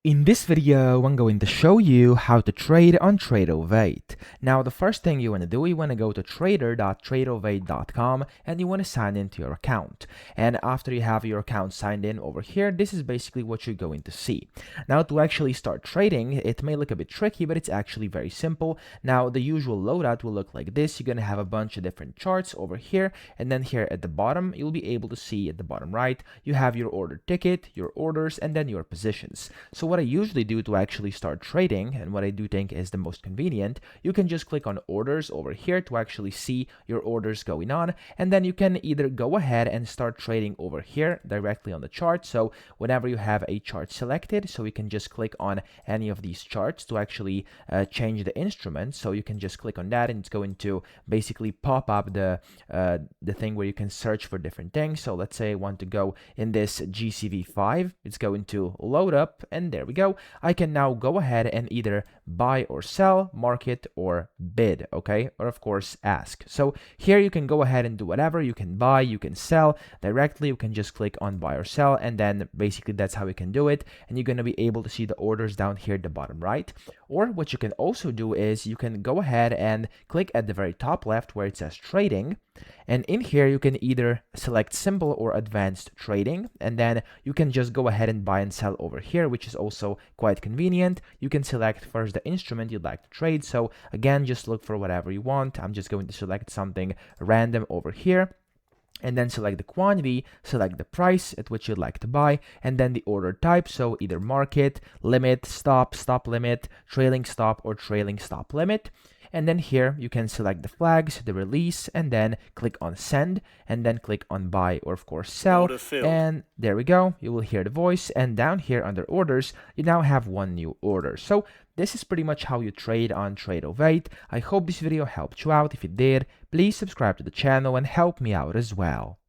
In this video, I'm going to show you how to trade on Tradovate. Now, the first thing you want to do, you want to go to trader.tradovate.com and you want to sign into your account. And after you have your account signed in over here, this is basically what you're going to see. Now, to actually start trading, it may look a bit tricky, but it's actually very simple. Now, the usual loadout will look like this. You're going to have a bunch of different charts over here, and then here at the bottom, you'll be able to see at the bottom right, you have your order ticket, your orders, and then your positions. So what I usually do to actually start trading, and what I do think is the most convenient, you can just click on orders over here to actually see your orders going on, and then you can either go ahead and start trading over here directly on the chart. So whenever you have a chart selected, so you can just click on any of these charts to actually change the instrument. So you can just click on that and it's going to basically pop up the thing where you can search for different things. So let's say I want to go in this GCV5, it's going to load up, and there we go. I can now go ahead and either buy or sell, market or bid, okay? Or of course ask. So here you can go ahead and do whatever. You can buy, you can sell directly. You can just click on buy or sell, and then basically that's how you can do it. And you're going to be able to see the orders down here at the bottom right. Or what you can also do is you can go ahead and click at the very top left where it says trading. And in here, you can either select simple or advanced trading, and then you can just go ahead and buy and sell over here, which is also quite convenient. You can select first the instrument you'd like to trade. So again, just look for whatever you want. I'm just going to select something random over here, and then select the quantity, select the price at which you'd like to buy, and then the order type. So either market, limit, stop, stop limit, trailing stop, or trailing stop limit. And then here you can select the flags, the release, and then click on send, and then click on buy or of course sell. And there we go. You will hear the voice, and down here under orders, you now have one new order. So this is pretty much how you trade on Tradovate. I hope this video helped you out. If it did, please subscribe to the channel and help me out as well.